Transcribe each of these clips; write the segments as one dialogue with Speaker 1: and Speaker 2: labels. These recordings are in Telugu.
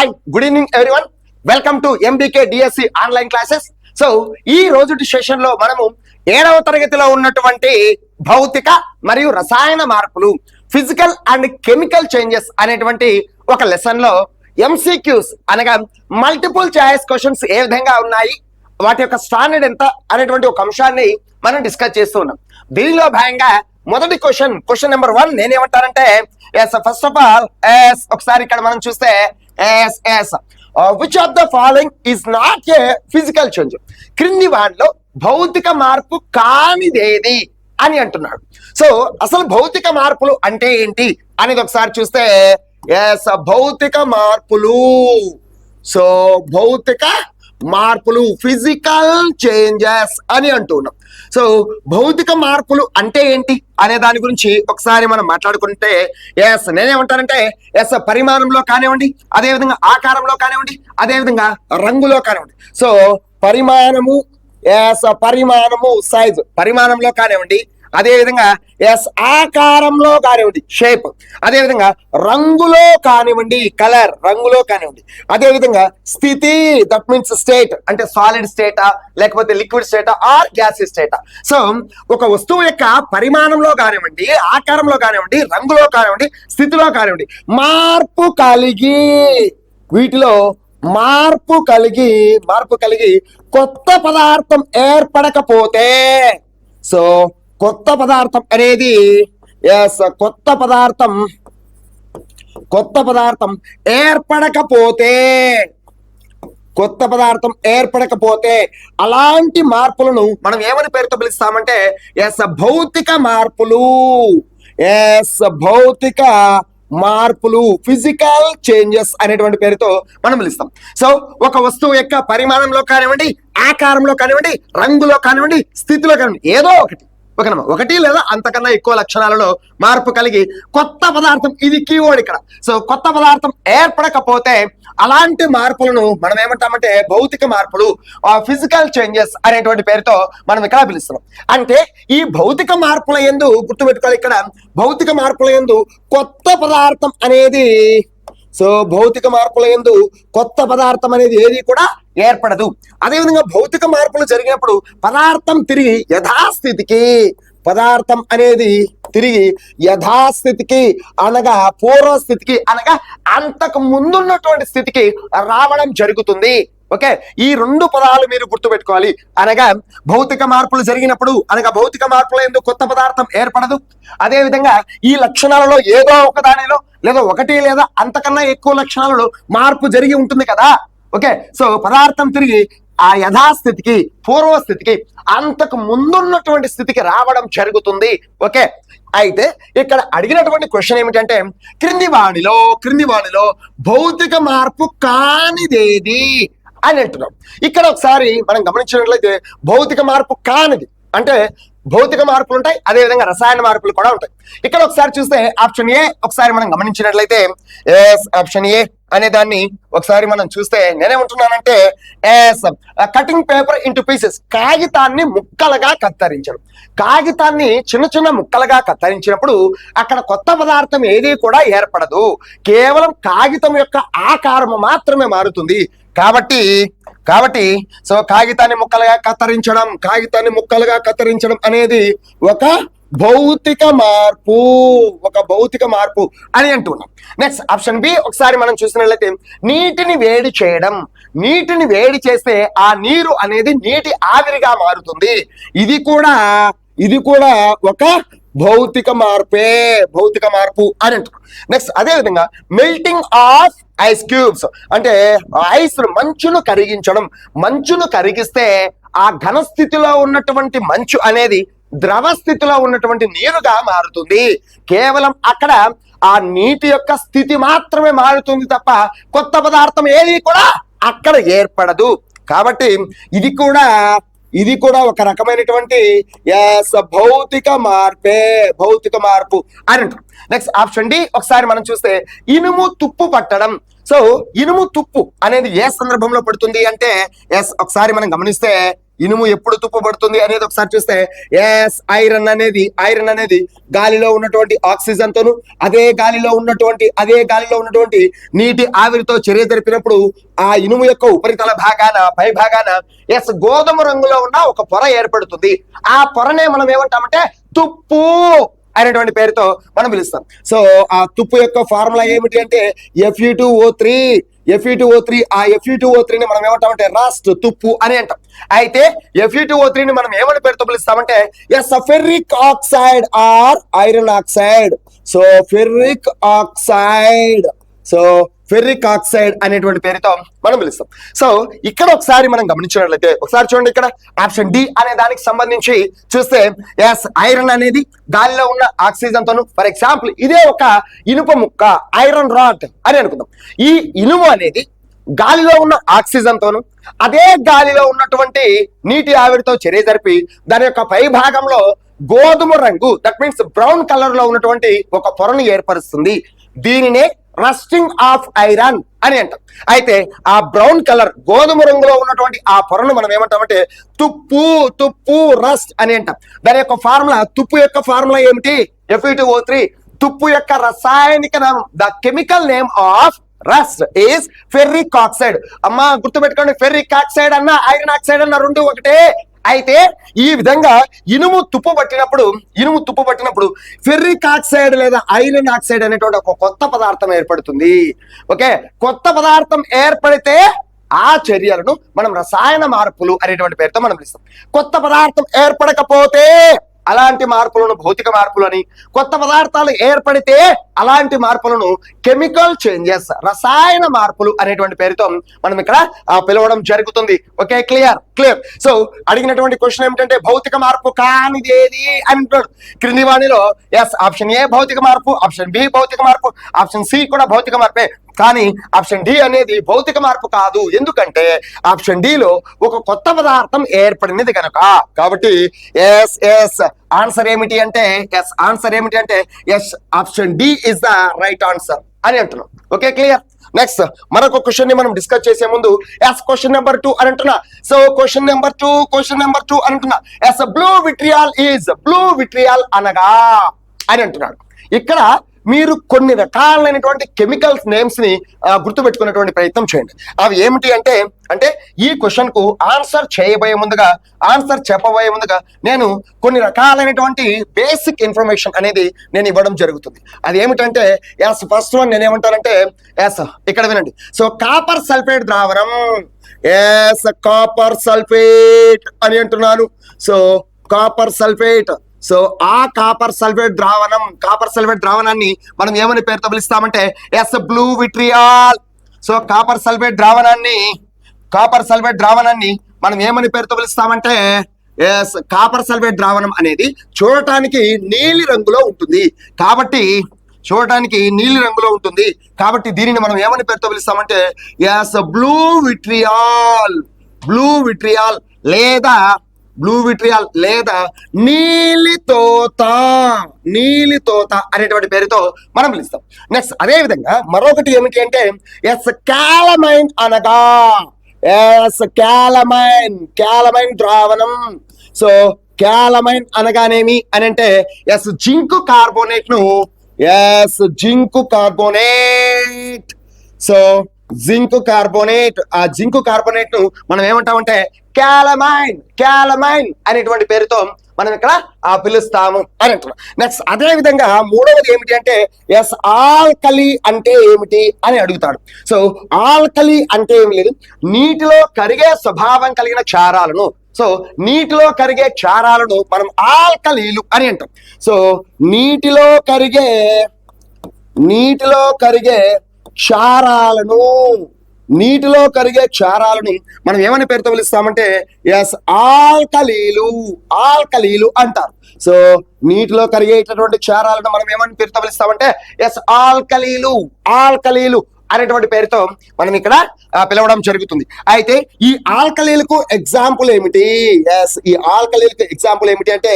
Speaker 1: Hi good evening everyone, welcome to MBK DSC online classes. So ఈ రోజుటి సెషన్ లో మనము 7వ తరగతిలో ఉన్నటువంటి భౌతిక మరియు రసాయన మార్పులు, ఫిజికల్ అండ్ కెమికల్ చేంజెస్ అనేటువంటి ఒక లెసన్ లో ఎంసీక్యూస్ అనగా మల్టిపుల్ చాయిస్ క్వశ్చన్స్ ఏ విధంగా ఉన్నాయి, వాటి యొక్క స్టాండర్డ్ ఎంత అనేటువంటి ఒక అంశాన్ని మనం డిస్కస్ చేస్తూ ఉన్నాం. దీనిలో భాగంగా మొదటి క్వశ్చన్ నెంబర్ 1 నేనేమంటానంటే ఫస్ట్ ఆఫ్ ఆల్ ఒకసారి ఇక్కడ మనం చూస్తే which of the following is not a physical change, క్రింది వాటిలో భౌతిక మార్పు కానిదేది అని అంటున్నాడు. సో అసలు భౌతిక మార్పులు అంటే ఏంటి అనేది ఒకసారి చూస్తే భౌతిక మార్పులు, సో భౌతిక మార్పులు ఫిజికల్ చేంజెస్ అని అంటున్నాం. సో భౌతిక మార్పులు అంటే ఏంటి అనే దాని గురించి ఒకసారి మనం మాట్లాడుకుంటే నేనేమంటానంటే పరిమాణంలో కానివ్వండి, అదేవిధంగా ఆకారంలో కానివ్వండి, అదేవిధంగా రంగులో కానివ్వండి. సో పరిమాణము సైజ్ పరిమాణంలో కానివ్వండి, అదేవిధంగా ఆకారంలో కానివ్వండి షేప్, అదేవిధంగా రంగులో కానివ్వండి కలర్ రంగులో కానివ్వండి, అదేవిధంగా స్థితి దట్ మీన్స్ స్టేట్ అంటే సాలిడ్ స్టేటా లేకపోతే లిక్విడ్ స్టేటా ఆర్ గ్యాస్ స్టేటా. సో ఒక వస్తువు యొక్క పరిమాణంలో కానివ్వండి, ఆకారంలో కానివ్వండి, రంగులో కానివ్వండి, స్థితిలో కానివ్వండి మార్పు కలిగి వీటిలో మార్పు కలిగి కొత్త పదార్థం ఏర్పడకపోతే, సో కొత్త పదార్థం అనేది కొత్త పదార్థం ఏర్పడకపోతే అలాంటి మార్పులను మనం ఏమని పేరుతో పిలుస్తామంటే భౌతిక మార్పులు ఫిజికల్ చేంజెస్ అనేటువంటి పేరుతో మనం పిలుస్తాం. సో ఒక వస్తువు యొక్క పరిమాణంలో కానివ్వండి, ఆకారంలో కానివ్వండి, రంగులో కానివ్వండి, స్థితిలో కానివ్వండి, ఏదో ఒకటి లేదా అంతకన్నా ఎక్కువ లక్షణాలలో మార్పు కలిగి కొత్త పదార్థం, ఇది కీవర్డ్ ఇక్కడ. సో కొత్త పదార్థం ఏర్పడకపోతే అలాంటి మార్పులను మనం ఏమంటామంటే భౌతిక మార్పులు ఫిజికల్ చేంజెస్ అనేటువంటి పేరుతో మనం ఇక్కడ పిలుస్తున్నాం. అంటే ఈ భౌతిక మార్పుల యందు గుర్తుపెట్టుకోవాలి, ఇక్కడ భౌతిక మార్పుల యందు కొత్త పదార్థం అనేది, సో భౌతిక మార్పుల యందు కొత్త పదార్థం అనేది ఏది కూడా ఏర్పడదు. అదేవిధంగా భౌతిక మార్పులు జరిగినప్పుడు పదార్థం తిరిగి యథాస్థితికి అనగా పూర్వస్థితికి అనగా అంతకు ముందున్నటువంటి స్థితికి రావడం జరుగుతుంది. ఓకే, ఈ 2 పదాలు మీరు గుర్తుపెట్టుకోవాలి. అనగా భౌతిక మార్పులు జరిగినప్పుడు అనగా భౌతిక మార్పుల యందు కొత్త పదార్థం ఏర్పడదు. అదే విధంగా ఈ లక్షణాలలో ఏదో ఒక దానిలో లేదా ఒకటి లేదా అంతకన్నా ఎక్కువ లక్షణాలలో మార్పు జరిగి ఉంటుంది కదా. ఓకే, సో పదార్థం తిరిగి ఆ యథాస్థితికి పూర్వస్థితికి అంతకు ముందున్నటువంటి స్థితికి రావడం జరుగుతుంది. ఓకే, అయితే ఇక్కడ అడిగినటువంటి క్వశ్చన్ ఏమిటంటే క్రింది వాణిలో భౌతిక మార్పు కానిదేది అని అంటున్నాం. ఇక్కడ ఒకసారి మనం గమనించినట్లయితే భౌతిక మార్పు కానిది అంటే భౌతిక మార్పులు ఉంటాయి, అదేవిధంగా రసాయన మార్పులు కూడా ఉంటాయి. ఇక్కడ ఒకసారి చూస్తే ఆప్షన్ ఏ ఒకసారి మనం గమనించినట్లయితే ఆప్షన్ ఏ అనే దాన్ని ఒకసారి మనం చూస్తే నేనేమంటున్నానంటే కటింగ్ పేపర్ ఇంటూ పీసెస్, కాగితాన్ని ముక్కలుగా కత్తిరించడం. కాగితాన్ని చిన్న చిన్న ముక్కలుగా కత్తిరించినప్పుడు అక్కడ కొత్త పదార్థం ఏది కూడా ఏర్పడదు, కేవలం కాగితం యొక్క ఆకారము మాత్రమే మారుతుంది. కాబట్టి సో కాగితాన్ని ముక్కలుగా కత్తిరించడం అనేది ఒక భౌతిక మార్పు అని అంటున్నాం. నెక్స్ట్ ఆప్షన్ బి ఒకసారి మనం చూసినట్లయితే నీటిని వేడి చేస్తే ఆ నీరు అనేది నీటి ఆవిరిగా మారుతుంది. ఇది కూడా ఒక భౌతిక మార్పు అని అంటున్నాం. నెక్స్ట్ అదే విధంగా మెల్టింగ్ ఆఫ్ ఐస్ క్యూబ్స్ అంటే ఐస్ మంచును కరిగిస్తే ఆ ఘన స్థితిలో ఉన్నటువంటి మంచు అనేది ద్రవ స్థితిలో ఉన్నటువంటి నీరుగా మారుతుంది. కేవలం అక్కడ ఆ నీటి యొక్క స్థితి మాత్రమే మారుతుంది తప్ప కొత్త పదార్థం ఏది కూడా అక్కడ ఏర్పడదు. కాబట్టి ఇది కూడా ఒక రకమైనటువంటి భౌతిక మార్పు అని అంటారు. నెక్స్ట్ ఆప్షన్ డి ఒకసారి మనం చూస్తే ఇనుము తుప్పు పట్టడం. సో ఇనుము తుప్పు అనేది ఏ సందర్భంలో పడుతుంది అంటే ఒకసారి మనం గమనిస్తే ఇనుము ఎప్పుడు తుప్పబడుతుంది అనేది ఒకసారి చూస్తే ఎస్ ఐరన్ అనేది గాలిలో ఉన్నటువంటి ఆక్సిజన్ తోను అదే గాలిలో ఉన్నటువంటి నీటి ఆవిరితో చర్య జరిపినప్పుడు ఆ ఇనుము యొక్క ఉపరితల భాగాన పై భాగాన ఎస్ గోధుమ రంగులో ఉన్న ఒక పొర ఏర్పడుతుంది. ఆ పొరనే మనం ఏమంటామంటే తుప్పు అనేటువంటి పేరుతో మనం పిలుస్తాం. సో ఆ తుప్పు యొక్క ఫార్ములా ఏమిటి అంటే Fe2O3. ఆ Fe2O3 ని మనం ఏమంటామంటే రస్ట్ తుప్పు అని అంటాం. అయితే Fe2O3 ని మనం ఏమని పేరుతో పిలుస్తామంటే yes ferric oxide or iron oxide. So ferric oxide అనేటువంటి పేరుతో మనం పిలుస్తాం. సో ఇక్కడ ఒకసారి మనం గమనించినట్లయితే ఒకసారి చూడండి, ఇక్కడ ఆప్షన్ డి అనే దానికి సంబంధించి చూస్తే ఎస్ ఐరన్ అనేది గాలిలో ఉన్న ఆక్సిజన్ తోను, ఫర్ ఎగ్జాంపుల్ ఇదే ఒక ఇనుప ముక్క ఐరన్ రాడ్ అని అనుకుందాం. ఈ ఇనుము అనేది గాలిలో ఉన్న ఆక్సిజన్ తోను అదే గాలిలో ఉన్నటువంటి నీటి ఆవిరితో చర్య జరిపి దాని యొక్క పై భాగంలో గోధుమ రంగు, దట్ మీన్స్ బ్రౌన్ కలర్ లో ఉన్నటువంటి ఒక పొరను ఏర్పరుస్తుంది. దీనినే రస్టింగ్ ఆఫ్ ఐరన్ అని అంటాం. అయితే ఆ బ్రౌన్ కలర్ గోధుమ రంగులో ఉన్నటువంటి ఆ పొరను మనం ఏమంటామంటే తుప్పు రస్ట్ అని అంటాం. దాని యొక్క ఫార్ములా, తుప్పు యొక్క ఫార్ములా ఏమిటి? Fe2O3. తుప్పు యొక్క రసాయనిక నామం, the chemical name of rust is ferric oxide. అమ్మా గుర్తుపెట్టుకోండి, ఫెర్రిక్ ఆక్సైడ్ అన్న ఐరన్ ఆక్సైడ్ అన్న రెండు ఒకటే. అయితే ఈ విధంగా ఇనుము తుప్పు పట్టినప్పుడు ఫెర్రిక్ ఆక్సైడ్ లేదా ఐరన్ ఆక్సైడ్ అనేటువంటి ఒక కొత్త పదార్థం ఏర్పడుతుంది. ఓకే, కొత్త పదార్థం ఏర్పడితే ఆ చర్యలను మనం రసాయన మార్పులు అనేటువంటి పేరుతో మనం పిలుస్తాం. కొత్త పదార్థం ఏర్పడకపోతే అలాంటి మార్పులను భౌతిక మార్పులు అని, కొత్త పదార్థాలు ఏర్పడితే అలాంటి మార్పులను కెమికల్ చేంజెస్ రసాయన మార్పులు అనేటువంటి పేరుతో మనం ఇక్కడ పిలవడం జరుగుతుంది. Okay, clear. సో అడిగినటువంటి క్వశ్చన్ ఏమిటంటే భౌతిక మార్పు కానిది ఏది అంటాడు. క్రింది వాణిలో ఎస్ ఆప్షన్ ఏ భౌతిక మార్పు, ఆప్షన్ బి భౌతిక మార్పు, ఆప్షన్ సి కూడా భౌతిక మార్పే. కానీ ఆప్షన్ డి అనేది భౌతిక మార్పు కాదు. ఎందుకంటే ఆప్షన్ డి లో ఒక కొత్త పదార్థం ఏర్పడినది కనుక. కాబట్టి ఆన్సర్ ఏమిటి అంటే option D is the right answer అని అంటున్నాం. Okay, clear. నెక్స్ట్ మరొక క్వశ్చన్ ని మనం డిస్కస్ చేసే ముందు క్వశ్చన్ నెంబర్ 2 అని అంటున్నా. సో క్వశ్చన్ నెంబర్ 2 అని అంటున్నా. బ్లూ విట్రియాల్ అనగా అని అంటున్నాడు. ఇక్కడ మీరు కొన్ని రకాలైనటువంటి కెమికల్స్ నేమ్స్ ని గుర్తుపెట్టుకునేటువంటి ప్రయత్నం చేయండి. అవి ఏమిటి అంటే ఈ క్వశ్చన్ కు ఆన్సర్ చెప్పబోయే ముందుగా నేను కొన్ని రకాలైనటువంటి బేసిక్ ఇన్ఫర్మేషన్ అనేది నేను ఇవ్వడం జరుగుతుంది. అది ఏమిటంటే ఫస్ట్ వన్ నేను ఏమంటానంటే ఇక్కడ వినండి. సో కాపర్ సల్ఫేట్ ద్రావణం, కాపర్ సల్ఫేట్ అని అంటున్నాను. So copper sulphate. సో ఆ కాపర్ సల్ఫేట్ ద్రావణాన్ని మనం ఏమని పేరుతో పిలుస్తామంటే blue vitriol. So copper sulphate ద్రావణాన్ని మనం ఏమని పేరుతో పిలుస్తామంటే కాపర్ సల్ఫేట్ ద్రావణం అనేది చూడటానికి నీలి రంగులో ఉంటుంది. కాబట్టి దీనిని మనం ఏమని పేరుతో పిలుస్తామంటే బ్లూ విట్రియాల్ లేదా నీలితోత అనేటువంటి పేరుతో మనం పిలుస్తాం. నెక్స్ట్ అదే విధంగా మరొకటి ఏమిటి అంటే క్యాలమైన్ అనగా క్యాలమైన్ ద్రావణం. సో క్యాలమైన్ అనగానేమి అని అంటే zinc carbonate. So zinc carbonate, ఆ జింక్ కార్బోనేట్ ను మనం ఏమంటామంటే క్యాలమైన్ అనేటువంటి పేరుతో మనం ఇక్కడ పిలుస్తాము అని అంటున్నాం. నెక్స్ట్ అదే విధంగా మూడవది ఏమిటి అంటే ఆల్కలి అంటే ఏమిటి అని అడుగుతాడు. సో ఆల్కలి అంటే ఏమి లేదు, నీటిలో కరిగే స్వభావం కలిగిన క్షారాలను. సో నీటిలో కరిగే క్షారాలను మనం ఆల్కలీలు అని అంటాం. సో నీటిలో కరిగే క్షారాలను మనం ఏమని పేరుతో పిలుస్తామంటే ఆల్కలీలు అంటారు. సో నీటిలో కరిగేటటువంటి క్షారాలను మనం ఏమని పేరుతో పిలుస్తామంటే ఆల్కలీలు అనేటువంటి పేరుతో మనం ఇక్కడ పిలవడం జరుగుతుంది. అయితే ఈ ఆల్కలీలకు ఎగ్జాంపుల్ ఏమిటి? ఈ ఆల్కలీలకు ఎగ్జాంపుల్ ఏమిటి అంటే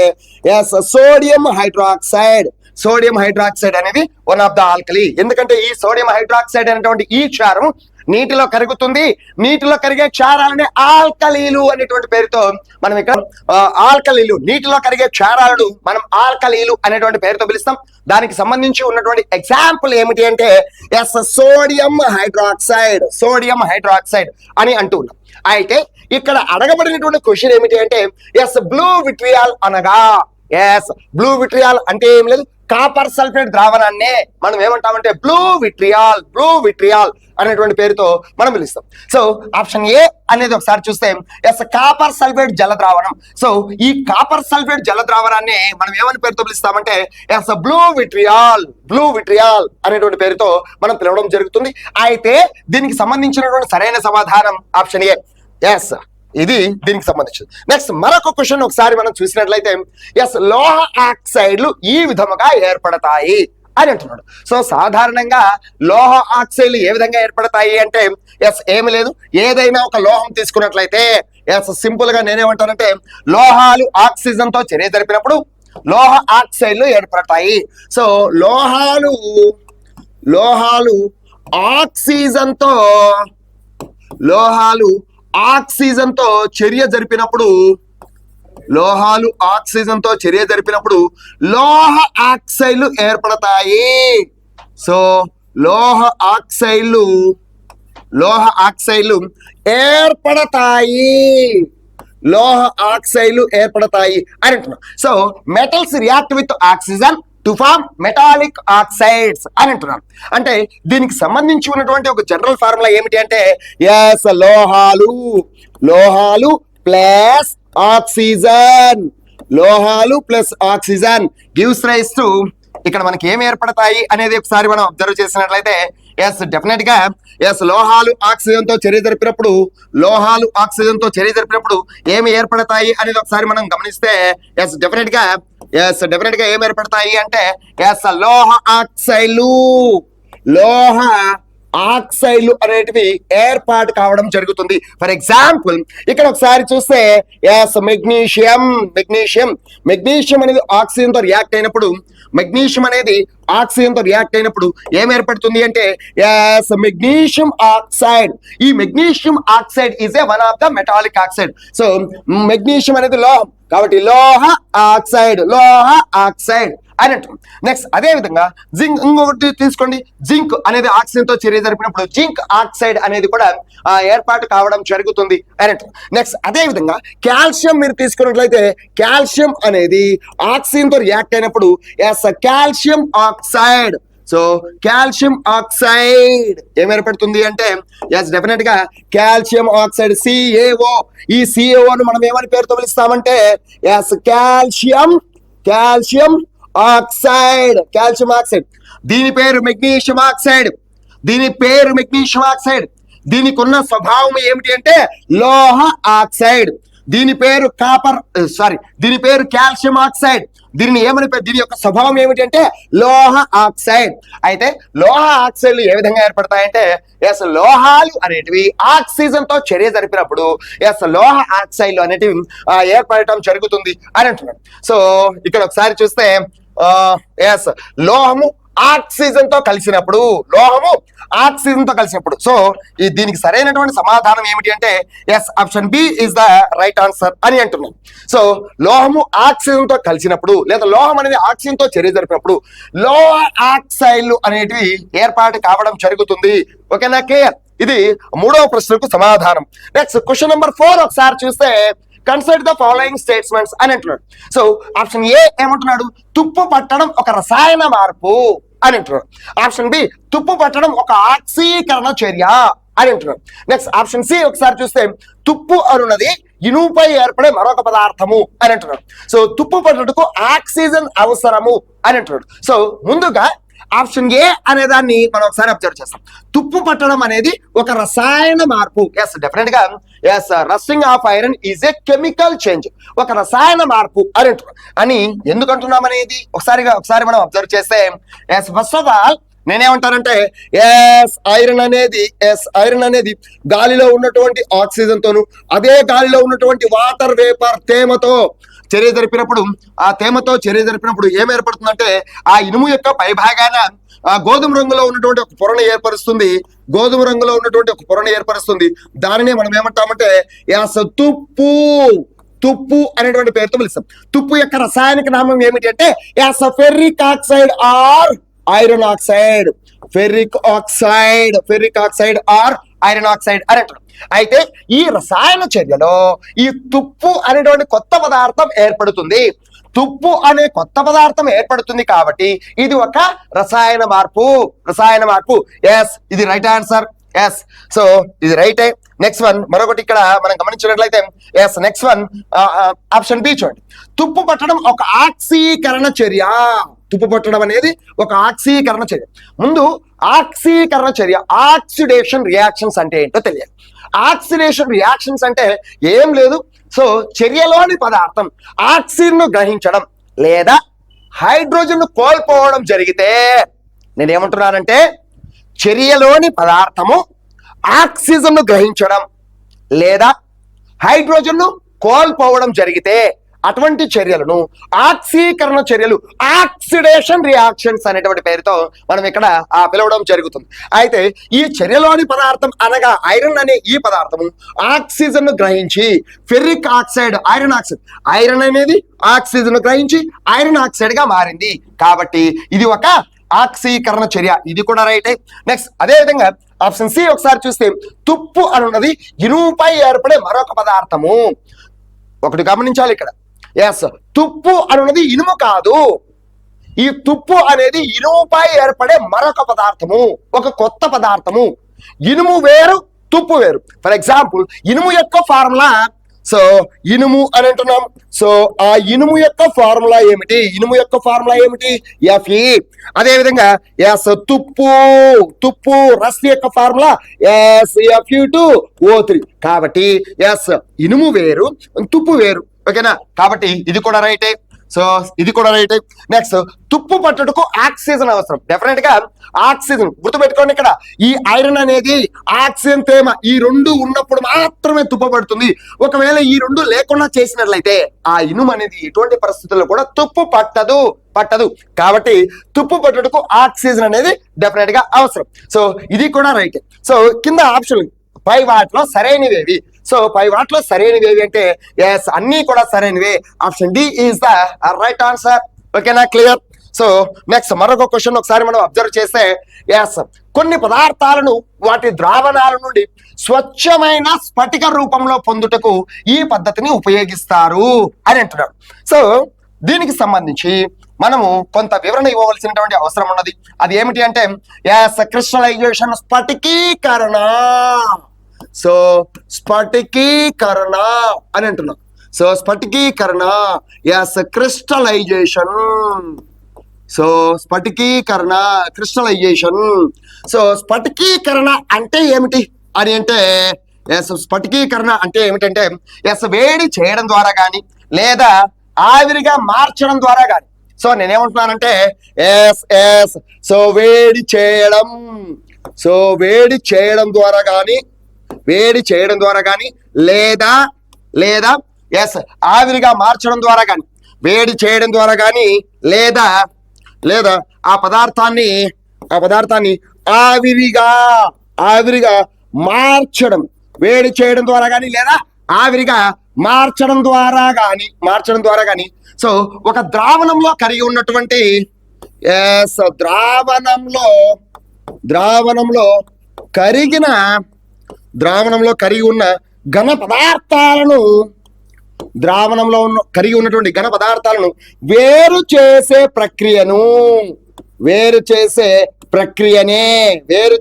Speaker 1: సోడియం హైడ్రాక్సైడ్, సోడియం హైడ్రాక్సైడ్ అనేది వన్ ఆఫ్ ద ఆల్కలీ. ఎందుకంటే ఈ సోడియం హైడ్రాక్సైడ్ అనేటువంటి ఈ క్షారం నీటిలో కరుగుతుంది. నీటిలో కరిగే క్షారాలని ఆల్కలీలు అనేటువంటి పేరుతో మనం ఇక్కడ ఆల్కలీలు, నీటిలో కరిగే క్షారాలను మనం ఆల్కలీలు అనేటువంటి పేరుతో పిలుస్తాం. దానికి సంబంధించి ఉన్నటువంటి ఎగ్జాంపుల్ ఏమిటి అంటే సోడియం హైడ్రాక్సైడ్ అని అంటూ ఉన్నాం. అయితే ఇక్కడ అడగబడినటువంటి క్వశ్చన్ ఏమిటి అంటే బ్లూ విట్రియాల్ అనగా బ్లూ విట్రియాల్ అంటే ఏం లేదు, కాపర్ సల్ఫేట్ ద్రావణాన్నే మనం ఏమంటామంటే బ్లూ విట్రియాల్ అనేటువంటి పేరుతో మనం పిలుస్తాం. సో ఆప్షన్ ఏ అనేది ఒకసారి చూస్తే కాపర్ సల్ఫేట్ జల ద్రావణం. సో ఈ కాపర్ సల్ఫేట్ జల ద్రావణాన్ని మనం ఏమని పేరుతో పిలుస్తామంటే బ్లూ విట్రియాల్ అనేటువంటి పేరుతో మనం పిలవడం జరుగుతుంది. అయితే దీనికి సంబంధించినటువంటి సరైన సమాధానం ఆప్షన్ ఏ. ఇది దీనికి సంబంధించింది. నెక్స్ట్ మరొక క్వశ్చన్ ఒకసారి మనం చూసినట్లయితే లోహ ఆక్సైడ్లు ఈ విధముగా ఏర్పడతాయి అని అంటున్నాడు. సో సాధారణంగా లోహ ఆక్సైడ్లు ఏ విధంగా ఏర్పడతాయి అంటే ఏమి లేదు, ఏదైనా ఒక లోహం తీసుకున్నట్లయితే సింపుల్ గా నేనేమంటానంటే లోహాలు ఆక్సిజన్ తో చర్య జరిపినప్పుడు లోహ ఆక్సైడ్లు ఏర్పడతాయి. సో లోహాలు ఆక్సిజన్ తో చర్య జరిపినప్పుడు లోహ ఆక్సైడ్లు ఏర్పడతాయి. సో లోహ ఆక్సైడ్లు ఏర్పడతాయి అని అంటున్నాం. So metals react with oxygen to form metallic oxides అని అంటున్నాం. అంటే దీనికి సంబంధించి ఉన్నటువంటి ఒక జనరల్ ఫార్ములా ఏమిటి అంటే లోహాలు plus oxygen gives rise to, ఇక్కడ మనకి ఏమి ఏర్పడతాయి అనేది ఒకసారి మనం అబ్జర్వ్ చేసినట్లయితే డెఫినెట్ గా లోహాలు ఆక్సిజన్ తో చర్య జరిపినప్పుడు ఏమి ఏర్పడతాయి అనేది ఒకసారి మనం గమనిస్తే డెఫినెట్ గా ఏం ఏర్పడతాయి అంటే లోహ ఆక్సైడ్లు అనేటివి ఏర్పాటు కావడం జరుగుతుంది. ఫర్ ఎగ్జాంపుల్ ఇక్కడ ఒకసారి చూస్తే మెగ్నీషియం అనేది ఆక్సిజన్ తో రియాక్ట్ అయినప్పుడు ఏం ఏర్పడుతుంది అంటే మెగ్నీషియం ఆక్సైడ్. ఈ magnesium oxide is a one of the metallic oxide. So magnesium అనేది లోహం కాబట్టి లోహ ఆక్సైడ్ అని అంటాం. నెక్స్ట్ అదే విధంగా జింక్, ఇంకొకటి తీసుకోండి, జింక్ అనేది ఆక్సిజన్ తో చర్య జరిపినప్పుడు జింక్ ఆక్సైడ్ అనేది కూడా ఏర్పాటు కావడం జరుగుతుంది అని అంటాం. నెక్స్ట్ అదే విధంగా కాల్షియం మీరు తీసుకున్నట్లయితే కాల్షియం అనేది ఆక్సిజన్ తో రియాక్ట్ అయినప్పుడు calcium oxide. So calcium oxide ఏం ఏర్పడుతుంది అంటే డెఫినెట్ గా కాల్షియం ఆక్సైడ్ CaO. ఈ CaO ను మనం ఏమని పేరుతో పిలుస్తామంటే కాల్షియం ఆక్సైడ్. దీని పేరు మెగ్నీషియం ఆక్సైడ్. దీనికి ఉన్న స్వభావం ఏమిటి అంటే లోహ ఆక్సైడ్. దీని పేరు కాల్షియం ఆక్సైడ్. దీని యొక్క స్వభావం ఏమిటంటే లోహ ఆక్సైడ్. అయితే లోహ ఆక్సైడ్లు ఏ విధంగా ఏర్పడతాయంటే లోహాలు అనేటివి ఆక్సిజన్ తో చర్య జరిపినప్పుడు లోహ ఆక్సైడ్లు అనేటివి ఏర్పడటం జరుగుతుంది అని అంటున్నాడు. సో ఇక్కడ ఒకసారి చూస్తే లోహము ఆక్సిజన్ తో కలిసినప్పుడు సో దీనికి సరైనటువంటి సమాధానం ఏమిటి అంటే option B is the right answer అని అంటున్నాం. సో లోహము ఆక్సిజన్ తో కలిసినప్పుడు లేదా లోహం అనేది ఆక్సిజన్ తో చర్య జరిపినప్పుడు లోహ ఆక్సైడ్లు అనేటివి ఏర్పాటు కావడం జరుగుతుంది. ఓకేనా, క్లియర్? ఇది మూడవ ప్రశ్నకు సమాధానం. నెక్స్ట్ క్వశ్చన్ నెంబర్ 4 ఒకసారి చూస్తే కన్సిడర్ ద ఫాలోయింగ్ స్టేట్మెంట్స్ అని అంటున్నాడు. సో ఆప్షన్ ఏ ఏమంటున్నాడు, తుప్పు పట్టడం ఒక రసాయన మార్పు అని అంటున్నాడు. ఆప్షన్ బి తుప్పు పట్టడం ఒక ఆక్సీకరణ చర్య అని అంటున్నాడు. నెక్స్ట్ ఆప్షన్ సి ఒకసారి చూస్తే తుప్పు అనున్నది ఇనుపై ఏర్పడే మరొక పదార్థము అని అంటున్నాడు. సో తుప్పు పట్టుటకు ఆక్సిజన్ అవసరము అని అంటున్నాడు. సో ముందుగా ఆప్షన్ ఏ అనే దాన్ని మనం ఒకసారి అబ్జర్వ్ చేస్తాం. తుప్పు పట్టడం అనేది ఒక రసాయన మార్పు. డెఫినెట్ గా rusting of iron is a chemical change. ఒక రసాయన మార్పు అని ఎందుకు అంటున్నాం అనేది ఒకసారి మనం అబ్జర్వ్ చేస్తే ఫస్ట్ ఆఫ్ ఆల్ నేనేమంటానంటే ఐరన్ అనేది గాలిలో ఉన్నటువంటి ఆక్సిజన్ తోను అదే గాలిలో ఉన్నటువంటి వాటర్ వేపర్ తేమతో చర్య జరిపినప్పుడు ఆ తేమతో చర్య జరిపినప్పుడు ఏం ఏర్పడుతుందంటే ఆ ఇనుము యొక్క పై భాగాన గోధుమ రంగులో ఉన్నటువంటి ఒక పొరను ఏర్పరుస్తుంది. గోధుమ రంగులో ఉన్నటువంటి ఒక పొరను ఏర్పరుస్తుంది. దానినే మనం ఏమంటామంటే తుప్పు తుప్పు అనేటువంటి పేరుతో పిలుస్తాం. తుప్పు యొక్క రసాయనిక నామం ఏమిటి అంటే ferric oxide or iron oxide. Ferric oxide or iron oxide అని అంటారు. అయితే ఈ రసాయన చర్యలో ఈ తుప్పు అనేటువంటి కొత్త పదార్థం ఏర్పడుతుంది. తుప్పు అనే కొత్త పదార్థం ఏర్పడుతుంది కాబట్టి ఇది ఒక రసాయన మార్పు. ఎస్, ఇది రైట్ ఆన్సర్. ఎస్, సో ఇది రైటే. నెక్స్ట్ వన్ మరొకటి ఇక్కడ మనం గమనించినట్లయితే yes next one option B చూడండి. తుప్పు పట్టడం ఒక ఆక్సీకరణ చర్య. తుప్పు పట్టడం అనేది ఒక ఆక్సీకరణ చర్య. ముందు ఆక్సీకరణ చర్య, ఆక్సిడేషన్ రియాక్షన్స్ అంటే ఏంటో తెలియాలి. ఆక్సిడేషన్ రియాక్షన్స్ అంటే ఏం లేదు. సో చర్యలోని పదార్థం ఆక్సిజన్ ను గ్రహించడం లేదా హైడ్రోజన్ ను కోల్పోవడం జరిగితే, నేనేమంటున్నానంటే చర్యలోని పదార్థము ఆక్సిజన్ ను గ్రహించడం లేదా హైడ్రోజన్ ను కోల్పోవడం జరిగితే అటువంటి చర్యలను ఆక్సీకరణ చర్యలు, ఆక్సిడేషన్ రియాక్షన్స్ అనేటువంటి పేరుతో మనం ఇక్కడ పిలవడం జరుగుతుంది. అయితే ఈ చర్యలోని పదార్థం అనగా ఐరన్ అనే ఈ పదార్థము ఆక్సిజన్ ను గ్రహించి ఫెర్రిక్ ఆక్సైడ్, ఐరన్ అనేది ఆక్సిజన్ ను గ్రహించి ఐరన్ ఆక్సైడ్ గా మారింది. కాబట్టి ఇది ఒక ఆక్సీకరణ చర్య. ఇది కూడా రైటే. నెక్స్ట్ అదే విధంగా ఆప్షన్ సి ఒకసారి చూస్తే తుప్పు అనున్నది ఇనుముపై ఏర్పడే మరొక పదార్థము. ఒకటి గమనించాలి ఇక్కడ. ఎస్, తుప్పు అనున్నది ఇనుము కాదు. ఈ తుప్పు అనేది ఇనుముపై ఏర్పడే మరొక పదార్థము, ఒక కొత్త పదార్థము. ఇనుము వేరు, తుప్పు వేరు. ఫర్ ఎగ్జాంపుల్ ఇనుము యొక్క ఫార్ములా, సో ఇనుము అని అంటున్నాం. సో ఆ ఇనుము యొక్క ఫార్ములా ఏమిటి? Fe. అదే విధంగా ఎస్ తుప్పు రస్ యొక్క ఫార్ములా Fe2O3. కాబట్టి ఎస్ ఇనుము వేరు, తుప్పు వేరు. ఓకేనా? కాబట్టి ఇది కూడా రైటే. సో ఇది కూడా రైటే. నెక్స్ట్ తుప్పు పట్టుటకు ఆక్సిజన్ అవసరం. డెఫినెట్ గా ఆక్సిజన్ గుర్తుపెట్టుకోండి. ఇక్కడ ఈ ఐరన్ అనేది ఆక్సిజన్, తేమ ఈ రెండు ఉన్నప్పుడు మాత్రమే తుప్పు పడుతుంది. ఒకవేళ ఈ రెండు లేకుండా చేసినట్లయితే ఆ ఇనుము అనేది ఎటువంటి పరిస్థితుల్లో కూడా తుప్పు పట్టదు. కాబట్టి తుప్పు పట్టుటకు ఆక్సిజన్ అనేది డెఫినెట్ గా అవసరం. సో ఇది కూడా రైటే. సో కింద ఆప్షన్ పై వాటిలో సరైనవేవి? సో పై వాటిలో సరైనవేవి అంటే ఎస్ అన్ని కూడా సరైనవే. Option D is the right answer. ఓకేనా? క్లియర్. సో నెక్స్ట్ మరొక క్వశ్చన్ ఒకసారి మనం అబ్జర్వ్ చేస్తే ఎస్ కొన్ని పదార్థాలను వాటి ద్రావణాల నుండి స్వచ్ఛమైన స్ఫటిక రూపంలో పొందుటకు ఈ పద్ధతిని ఉపయోగిస్తారు అని అంటున్నాడు. సో దీనికి సంబంధించి మనము కొంత వివరణ ఇవ్వవలసినటువంటి అవసరం ఉన్నది. అది ఏమిటి అంటే ఎస్ క్రిస్టలైజేషన్, స్ఫటికీకరణ. సో స్ఫటికీకరణ అని అంటున్నాం. సో స్ఫటికీకరణ, yes crystallisation. So crystallisation. So స్ఫటికీకరణ అంటే ఏమిటి అని అంటే ఎస్ స్ఫటికీకరణ అంటే ఏమిటంటే ఎస్ వేడి చేయడం ద్వారా కానీ లేదా ఆవిరిగా మార్చడం ద్వారా కానీ. సో నేనేమంటున్నానంటే సో వేడి చేయడం ద్వారా కానీ లేదా ఎస్ ఆవిరిగా మార్చడం ద్వారా కానీ, వేడి చేయడం ద్వారా కానీ లేదా ఆ పదార్థాన్ని ఆవిరిగా మార్చడం, వేడి చేయడం ద్వారా కానీ లేదా ఆవిరిగా మార్చడం ద్వారా కానీ. సో ఒక ద్రావణంలో కరిగి ఉన్నటువంటి ద్రావణంలో కరిగి ఉన్న ఘన పదార్థాలను, కరిగి ఉన్నటువంటి ఘన పదార్థాలను వేరు చేసే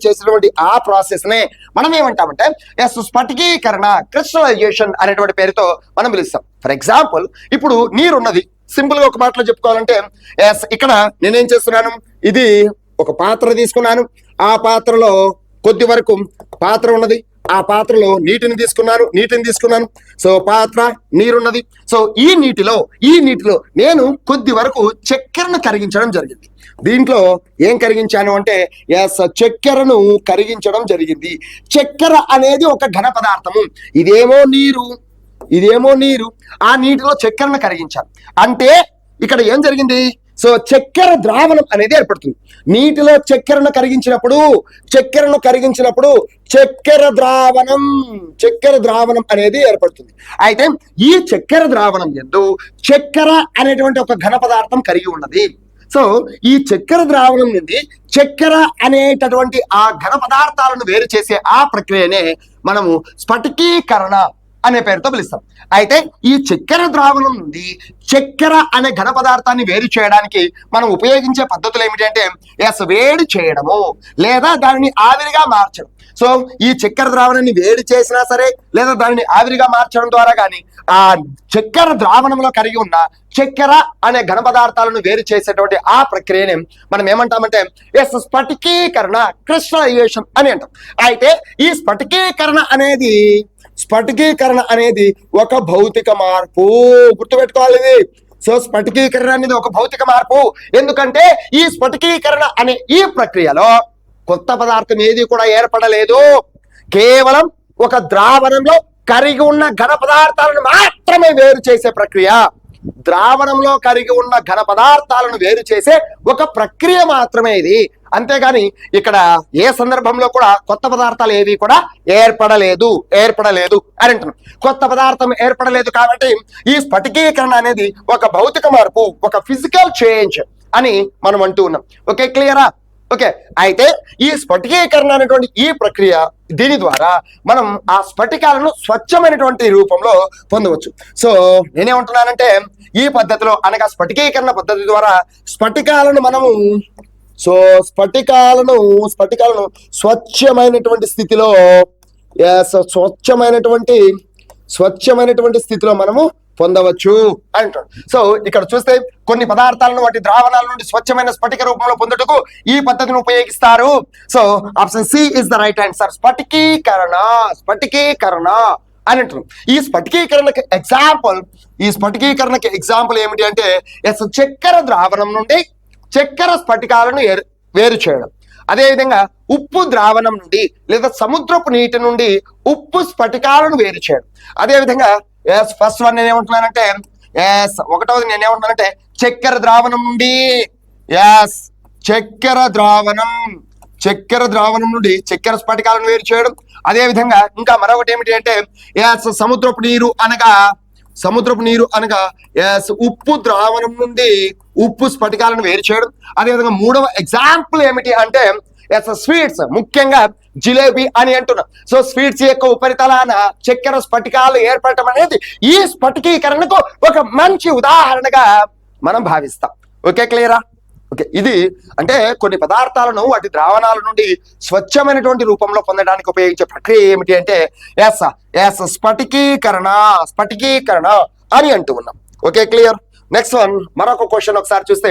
Speaker 1: చేసినటువంటి ఆ ప్రాసెస్ నే మనం ఏమంటామంటే స్ఫటికీకరణ, క్రిస్టలైజేషన్ అనేటువంటి పేరుతో మనం పిలుస్తాం. ఫర్ ఎగ్జాంపుల్ ఇప్పుడు నీరున్నది. సింపుల్ గా ఒక మాటలో చెప్పుకోవాలంటే ఇక్కడ నేనేం చేస్తున్నాను, ఇది ఒక పాత్ర తీసుకున్నాను. ఆ పాత్రలో కొద్ది వరకు పాత్ర ఉన్నది. ఆ పాత్రలో నీటిని తీసుకున్నాను. సో పాత్ర, నీరున్నది. సో ఈ నీటిలో నేను కొద్ది వరకు చక్కెరను కరిగించడం జరిగింది. దీంట్లో ఏం కరిగించాను అంటే చక్కెరను కరిగించడం జరిగింది. చక్కెర అనేది ఒక ఘన పదార్థము. ఇదేమో నీరు, ఇదేమో నీరు, ఆ నీటిలో చక్కెరను కరిగించాలి. అంటే ఇక్కడ ఏం జరిగింది? సో చక్కెర ద్రావణం అనేది ఏర్పడుతుంది. నీటిలో చక్కెరను కరిగించినప్పుడు చక్కెర ద్రావణం అనేది ఏర్పడుతుంది. అయితే ఈ చక్కెర ద్రావణం యందు చక్కెర అనేటువంటి ఒక ఘన పదార్థం కలిగి ఉన్నది. సో ఈ చక్కెర ద్రావణం నుండి చక్కెర అనేటటువంటి ఆ ఘన పదార్థాలను వేరు చేసే ఆ ప్రక్రియనే మనము స్ఫటికీకరణ అనే పేరుతో పిలుస్తాం. అయితే ఈ చక్కెర ద్రావణం నుండి చక్కెర అనే ఘన పదార్థాన్ని వేరు చేయడానికి మనం ఉపయోగించే పద్ధతులు ఏమిటంటే వేడి చేయడము లేదా దానిని ఆవిరిగా మార్చడం. సో ఈ చక్కెర ద్రావణాన్ని వేడి చేసినా సరే లేదా దానిని ఆవిరిగా మార్చడం ద్వారా కానీ ఆ చక్కెర ద్రావణంలో కలిగి ఉన్న చక్కెర అనే ఘన పదార్థాలను వేరు చేసేటువంటి ఆ ప్రక్రియని మనం ఏమంటామంటే స్ఫటికీకరణ, క్రిస్టలైజేషన్ అని అంటాం. అయితే ఈ స్ఫటికీకరణ అనేది ఒక భౌతిక మార్పు. గుర్తుపెట్టుకోవాలి ఇది. సో స్ఫటికీకరణ అనేది ఒక భౌతిక మార్పు. ఎందుకంటే ఈ స్ఫటికీకరణ అనే ఈ ప్రక్రియలో కొత్త పదార్థం ఏది కూడా ఏర్పడలేదు. కేవలం ఒక ద్రావణంలో కరిగి ఉన్న ఘన పదార్థాలను మాత్రమే వేరు చేసే ప్రక్రియ. ద్రావణంలో కరిగి ఉన్న ఘన పదార్థాలను వేరు చేసే ఒక ప్రక్రియ మాత్రమే ఇది. అంతేగాని ఇక్కడ ఏ సందర్భంలో కూడా కొత్త పదార్థాలు ఏవి కూడా ఏర్పడలేదు అని అంటున్నాం. కొత్త పదార్థం ఏర్పడలేదు కాబట్టి ఈ స్ఫటికీకరణ అనేది ఒక భౌతిక మార్పు, ఒక ఫిజికల్ చేంజ్ అని మనం అంటూ ఉన్నాం. ఓకే, క్లియరా? ఓకే, అయితే ఈ స్ఫటికీకరణ అనేటువంటి ఈ ప్రక్రియ, దీని ద్వారా మనం ఆ స్ఫటికాలను స్వచ్ఛమైనటువంటి రూపంలో పొందవచ్చు. సో నేనేమంటున్నానంటే ఈ పద్ధతిలో అనగా స్ఫటికీకరణ పద్ధతి ద్వారా స్ఫటికాలను స్వచ్ఛమైనటువంటి స్థితిలో మనము పొందవచ్చు అంటాడు. సో ఇక్కడ చూస్తే కొన్ని పదార్థాలను వాటి ద్రావణాల నుండి స్వచ్ఛమైన స్ఫటిక రూపంలో పొందుటకు ఈ పద్ధతిని ఉపయోగిస్తారు. So option C is the right answer. స్ఫటికీకరణ అని అంటున్నాం. ఈ స్ఫటికీకరణకి ఎగ్జాంపుల్ ఏమిటి అంటే చక్కెర ద్రావణం నుండి చక్కెర స్ఫటికాలను వేరు చేయడం. అదేవిధంగా ఉప్పు ద్రావణం నుండి లేదా సముద్రపు నీటి నుండి ఉప్పు స్ఫటికాలను వేరు చేయడం. అదేవిధంగా ఫస్ట్ వన్ నేనేమంటున్నానంటే ఒకటవది నేనేమంటున్నానంటే చక్కెర ద్రావణం నుండి చక్కెర ద్రావణం నుండి చక్కెర స్ఫటికాలను వేరు చేయడం. అదేవిధంగా ఇంకా మరొకటి ఏమిటి అంటే సముద్రపు నీరు అనగా ఉప్పు ద్రావణం నుండి ఉప్పు స్ఫటికాలను వేరు చేయడం. అదేవిధంగా మూడవ ఎగ్జాంపుల్ ఏమిటి అంటే స్వీట్స్, ముఖ్యంగా జిలేబీ అని అంటున్నాం. సో స్వీట్స్ యొక్క ఉపరితలాన చక్కెర స్ఫటికాలు ఏర్పడటం అనేది ఈ స్ఫటికీకరణకు ఒక మంచి ఉదాహరణగా మనం భావిస్తాం. ఓకే, క్లియరా? ఓకే, ఇది అంటే కొన్ని పదార్థాలను వాటి ద్రావణాల నుండి స్వచ్ఛమైనటువంటి రూపంలో పొందడానికి ఉపయోగించే ప్రక్రియ ఏమిటి అంటే స్ఫటికీకరణ అని అంటూ ఉన్నాం. Okay, clear? నెక్స్ట్ వన్, మరొక క్వశ్చన్ ఒకసారి చూస్తే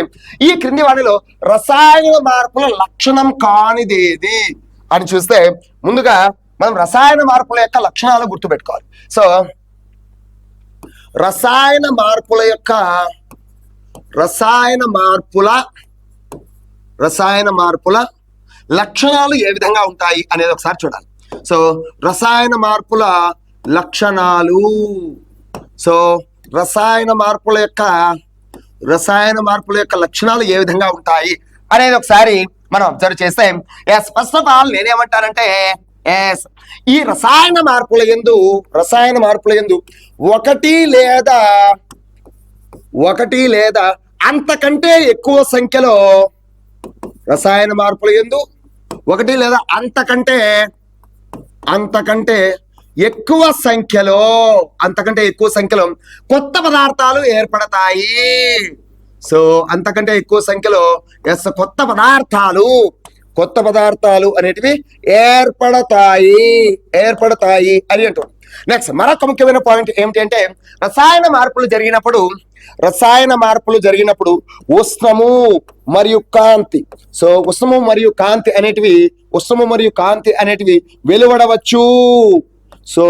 Speaker 1: ఈ క్రింది వాటిలో రసాయన మార్పుల లక్షణం కానిదేది అని చూస్తే ముందుగా మనం రసాయన మార్పుల యొక్క లక్షణాలు గుర్తుపెట్టుకోవాలి. సో రసాయన మార్పుల లక్షణాలు ఏ విధంగా ఉంటాయి అనేది ఒకసారి చూడాలి. సో రసాయన మార్పుల లక్షణాలు, సో రసాయన మార్పుల యొక్క లక్షణాలు ఏ విధంగా ఉంటాయి అనేది ఒకసారి మనం అబ్జర్వ్ చేస్తే ఫస్ట్ ఆఫ్ ఆల్ నేనేమంటానంటే ఈ రసాయన మార్పుల యందు ఒకటి లేదా అంతకంటే ఎక్కువ సంఖ్యలో రసాయన మార్పుల యందు ఒకటి లేదా అంతకంటే ఎక్కువ సంఖ్యలో కొత్త పదార్థాలు ఏర్పడతాయి. సో అంతకంటే ఎక్కువ సంఖ్యలో కొత్త పదార్థాలు అనేటివి ఏర్పడతాయి అని అంటారు. నెక్స్ట్ మరొక ముఖ్యమైన పాయింట్ ఏమిటి అంటే రసాయన మార్పులు జరిగినప్పుడు ఉష్ణము మరియు కాంతి. సో ఉష్ణము మరియు కాంతి అనేటివి వెలువడవచ్చు. సో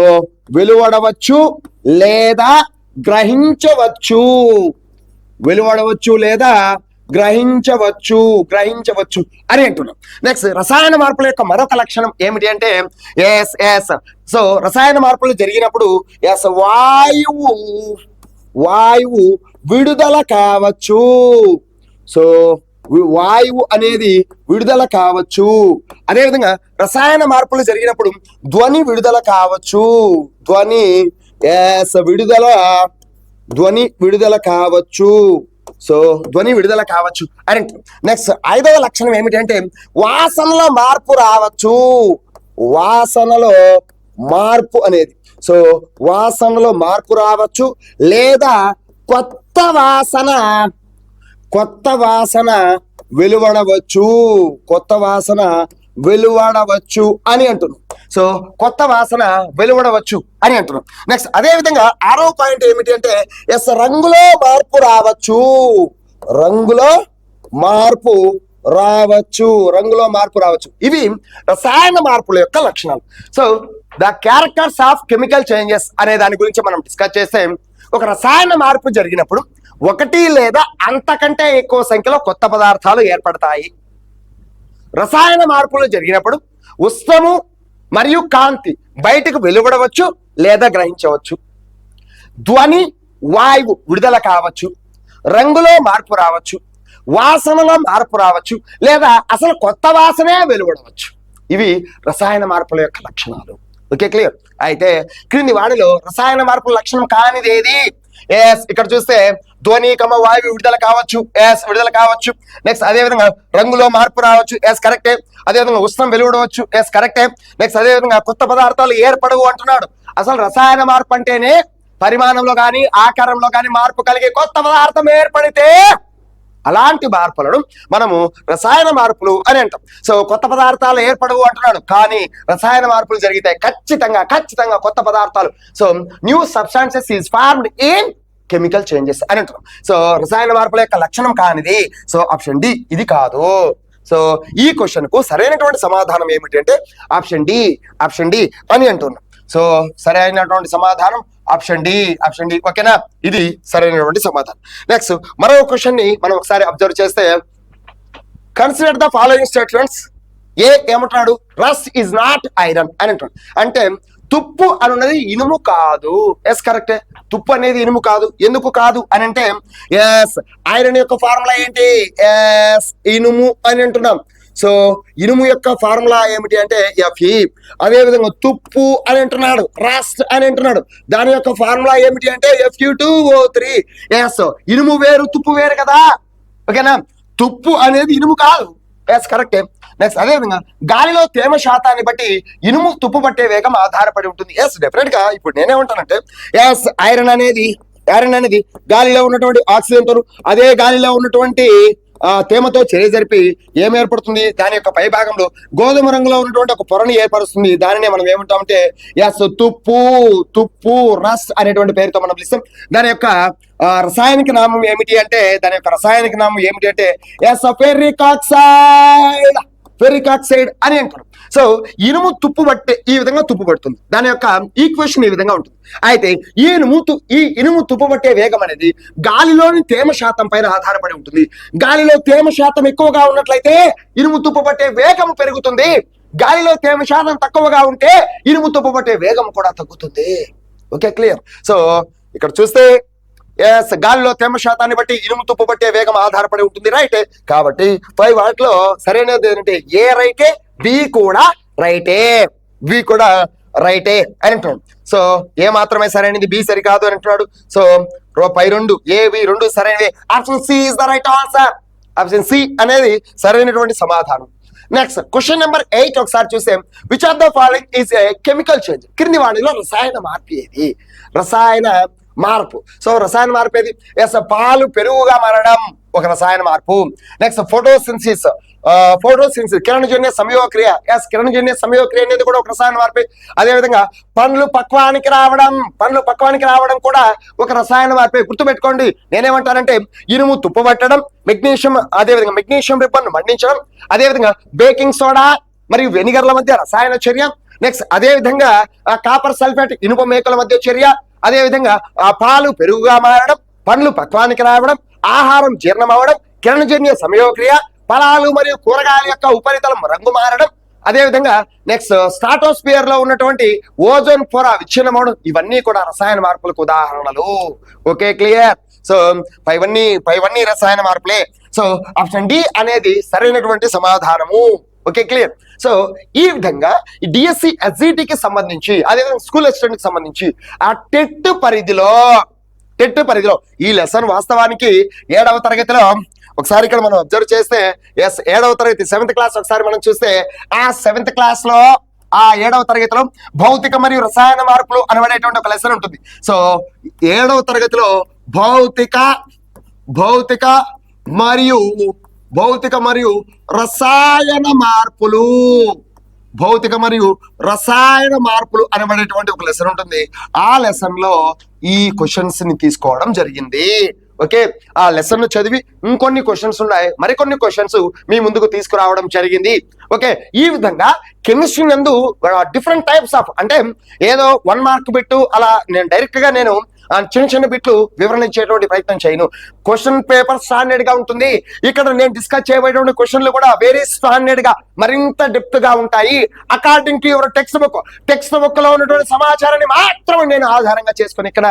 Speaker 1: వెలువడవచ్చు లేదా గ్రహించవచ్చు. గ్రహించవచ్చు గ్రహించవచ్చు అని అంటున్నాం. నెక్స్ట్ రసాయన మార్పుల యొక్క మరొక లక్షణం ఏమిటి అంటే ఎస్ ఎస్ సో రసాయన మార్పులు జరిగినప్పుడు ఎస్ వాయువు విడుదల కావచ్చు. సో వాయువు అనేది విడుదల కావచ్చు. అదేవిధంగా రసాయన మార్పులు జరిగినప్పుడు ధ్వని విడుదల కావచ్చు. ధ్వని విడుదల కావచ్చు. సో ధ్వని విడుదల కావచ్చు అని. నెక్స్ట్ 5వ లక్షణం ఏమిటంటే వాసనలో మార్పు రావచ్చు. వాసనలో మార్పు అనేది సో వాసనలో మార్పు రావచ్చు, లేదా కొత్త వాసన వెలువడవచ్చు అని అంటున్నాం. సో కొత్త వాసన వెలువడవచ్చు అని అంటున్నాం. నెక్స్ట్ అదే విధంగా 6వ పాయింట్ ఏమిటి అంటే ఎస్ రంగులో మార్పు రావచ్చు. రంగులో మార్పు రావచ్చు. ఇవి రసాయన మార్పుల యొక్క లక్షణాలు. So the characters of chemical changes అనే దాని గురించి మనం డిస్కస్ చేస్తే, ఒక రసాయన మార్పు జరిగినప్పుడు 1 లేదా అంతకంటే ఎక్కువ సంఖ్యలో కొత్త పదార్థాలు ఏర్పడతాయి. రసాయన మార్పులు జరిగినప్పుడు ఉష్ణము మరియు కాంతి బయటకు వెలువడవచ్చు లేదా గ్రహించవచ్చు. ధ్వని వాయువు విడుదల కావచ్చు. రంగులో మార్పు రావచ్చు. వాసనలో మార్పు రావచ్చు, లేదా అసలు కొత్త వాసనే వెలువడవచ్చు. ఇవి రసాయన మార్పుల యొక్క లక్షణాలు. Okay, clear. అయితే క్రింది వాడిలో రసాయన మార్పుల లక్షణం కానిది ఏది? ఇక్కడ చూస్తే ధ్వని వాయువు విడుదల కావచ్చు. విడుదల కావచ్చు. నెక్స్ట్ అదేవిధంగా రంగులో మార్పు రావచ్చు. కరెక్టే. అదేవిధంగా ఉష్ణం వెలువడవచ్చు. కరెక్టే. నెక్స్ట్ అదేవిధంగా కొత్త పదార్థాలు ఏర్పడవు అంటున్నాడు. అసలు రసాయన మార్పు అంటేనే పరిమాణంలో కానీ ఆకారంలో కానీ మార్పు కలిగే కొత్త పదార్థం ఏర్పడితే అలాంటి మార్పులను మనము రసాయన మార్పులు అని అంటాం. సో కొత్త పదార్థాలు ఏర్పడవు అంటున్నాడు, కానీ రసాయన మార్పులు జరిగితే ఖచ్చితంగా కొత్త పదార్థాలు. So new substances is formed in chemical changes అని అంటున్నాం. సో రసాయన మార్పుల యొక్క లక్షణం కానిది సో ఆప్షన్ డి ఇది కాదు. సో ఈ క్వశ్చన్ కు సరైనటువంటి సమాధానం ఏమిటి అంటే ఆప్షన్ డి అని అంటున్నాం. సో సరైనటువంటి సమాధానం ఆప్షన్ డి. ఓకేనా, ఇది సరైనటువంటి సమాధానం. నెక్స్ట్ మరో క్వశ్చన్ ని మనం ఒకసారి అబ్జర్వ్ చేస్తే, కన్సిడర్ ద ఫాలోయింగ్ స్టేట్మెంట్స్. ఏమంటున్నాడు? రస్ట్ ఈజ్ నాట్ ఐరన్ అని అంటున్నాడు. అంటే తుప్పు అనున్నది ఇనుము కాదు. కరెక్టే. తుప్పు అనేది ఇనుము కాదు. ఎందుకు కాదు అని అంటే ఐరన్ యొక్క ఫార్ములా ఏంటి? ఇనుము అని అంటున్నాం. సో ఇనుము యొక్క ఫార్ములా ఏమిటి అంటే Fe. అదే విధంగా తుప్పు అని అంటున్నాడు, రస్ట్ అని అంటున్నాడు. దాని యొక్క ఫార్ములా ఏమిటి అంటే Fe2O3. ఇనుము వేరు తుప్పు వేరు కదా. ఓకేనా, తుప్పు అనేది ఇనుము కాదు. కరెక్టే. నెక్స్ట్ అదేవిధంగా గాలిలో తేమ శాతాన్ని బట్టి ఇనుము తుప్పు పట్టే వేగం ఆధారపడి ఉంటుంది. డెఫినెట్ గా ఇప్పుడు నేనేమంటానంటే ఐరన్ అనేది గాలిలో ఉన్నటువంటి ఆక్సిజన్ తో అదే గాలిలో ఉన్నటువంటి తేమతో చర్య జరిపి ఏర్పడుతుంది? దాని యొక్క పై భాగంలో గోధుమ రంగులో ఉన్నటువంటి ఒక పొరని ఏర్పరుస్తుంది. దానినే మనం ఏమంటామంటే తుప్పు రస్ట్ అనేటువంటి పేరుతో మనం పిలుస్తాం. దాని యొక్క రసాయనిక నామం ఏమిటి అంటే ఫెర్రిక్ ఆక్సైడ్ అని అంటారు. సో ఇనుము తుప్పు పట్టే ఈ విధంగా తుప్పు పడుతుంది. దాని యొక్క ఈక్వేషన్ ఈ విధంగా ఉంటుంది. అయితే ఈ ఇనుము తుప్పు పట్టే వేగం అనేది గాలిలోని తేమ శాతం పైన ఆధారపడి ఉంటుంది. గాలిలో తేమ శాతం ఎక్కువగా ఉన్నట్లయితే ఇనుము తుప్పు పట్టే వేగం పెరుగుతుంది. గాలిలో తేమ శాతం తక్కువగా ఉంటే ఇనుము తుప్పు పట్టే వేగం కూడా తగ్గుతుంది. Okay, clear. సో ఇక్కడ చూస్తే గాలిలో తేమ శాతాన్ని బట్టి ఇనుము తుప్పు పట్టే వేగం ఆధారపడి ఉంటుంది. రైటే. కాబట్టి 5 వాటిలో సరైనది ఏంటంటే ఏ రైటే, బి కూడా రైటే అని అంటున్నాడు. సో ఏ మాత్రమే సరైనది, బి సరికాదు అని అంటున్నాడు. సో పై 2 ఏవి 2 సరైనవి. Option C is the right answer. Option C అనేది సరైనటువంటి సమాధానం. నెక్స్ట్ క్వశ్చన్ నెంబర్ 8 ఒకసారి చూస్తే, which of the following is a chemical change? క్రింది వాటిలో రసాయన మార్పు ఏది? రసాయన మార్పు ఏది? పాలు పెరుగుగా మారడం ఒక రసాయన మార్పు. నెక్స్ట్ ఫోటోసిన్సిస్ కిరణజన్య సంయోగక్రియ. కిరణజన్య సంయోగక్రియ అనేది కూడా ఒక రసాయన మార్పే. అదేవిధంగా పండ్లు పక్వానికి రావడం కూడా ఒక రసాయన మార్పే. గుర్తుపెట్టుకోండి, నేనేమంటానంటే ఇనుము తుప్పుపట్టడం, అదేవిధంగా మెగ్నీషియం రిబ్బన్ మండించడం, అదేవిధంగా బేకింగ్ సోడా మరియు వెనిగర్ల మధ్య రసాయన చర్య. నెక్స్ట్ అదేవిధంగా కాపర్ సల్ఫేట్ ఇనుప మేకల మధ్య చర్య. అదేవిధంగా పాలు పెరుగుగా మారడం, పండ్లు పక్వానికి రావడం, ఆహారం జీర్ణం అవ్వడం, కిరణజన్య సంయోగక్రియ, ఫలాలు మరియు కూరగాయల యొక్క ఉపరితలం రంగు మారడం, అదేవిధంగా నెక్స్ట్ స్ట్రాటోస్ఫియర్ లో ఉన్నటువంటి ఓజోన్ పొర విచ్ఛిన్నమవడం, ఇవన్నీ కూడా రసాయన మార్పులకు ఉదాహరణలు. Okay, clear. సో పైవన్నీ రసాయన మార్పులే. సో ఆప్షన్ డి అనేది సరైనటువంటి సమాధానము. Okay, clear. సో ఈ విధంగా ఈ డిఎస్సి ఎస్జిటికి సంబంధించి, అదేవిధంగా స్కూల్ అసిస్టెంట్ కి సంబంధించి ఆ టెట్ పరిధిలో ఈ లెసన్ వాస్తవానికి 7వ తరగతిలో ఒకసారి ఇక్కడ మనం అబ్జర్వ్ చేస్తే, 7వ తరగతి 7th క్లాస్ ఒకసారి మనం చూస్తే, ఆ 7th క్లాస్ లో ఆ 7వ తరగతిలో భౌతిక మరియు రసాయన మార్పులు అనబడేటువంటి ఒక లెసన్ ఉంటుంది. సో 7వ తరగతిలో భౌతిక మరియు రసాయన మార్పులు అనబడేటువంటి ఒక లెసన్ ఉంటుంది. ఆ లెసన్ లో ఈ క్వశ్చన్స్ ని తీసుకోవడం జరిగింది. ఓకే, ఆ లెసన్ ను చదివి ఇంకొన్ని క్వశ్చన్స్ ఉన్నాయి, మరికొన్ని క్వశ్చన్స్ మీ ముందుకు తీసుకురావడం జరిగింది. ఓకే, ఈ విధంగా కెమిస్ట్రీ నందు డిఫరెంట్ టైప్స్ ఆఫ్, అంటే ఏదో 1 మార్క్ బిట్టు అలా నేను డైరెక్ట్ గా నేను చిన్న బిట్లు వివరణ ఇచ్చేటువంటి ప్రయత్నం చేయను. క్వశ్చన్ పేపర్ స్టాండర్డ్ గా ఉంటుంది. ఇక్కడ నేను డిస్కస్ చేయబోయేటువంటి క్వశ్చన్లు కూడా వెరీ స్టాండర్డ్ గా, మరింత డెప్త్ గా ఉంటాయి. According to your text book లో ఉన్నటువంటి సమాచారాన్ని మాత్రమే నేను ఆధారంగా చేసుకుని ఇక్కడ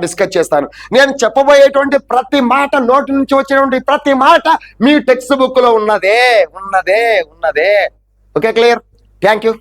Speaker 1: డిస్కస్ చేస్తాను. నేను చెప్పబోయేటువంటి ప్రతి మాట, నోటి నుంచి వచ్చేటువంటి ప్రతి మాట మీ టెక్స్ట్ బుక్ లో ఉన్నదే. Okay, clear. Thank you.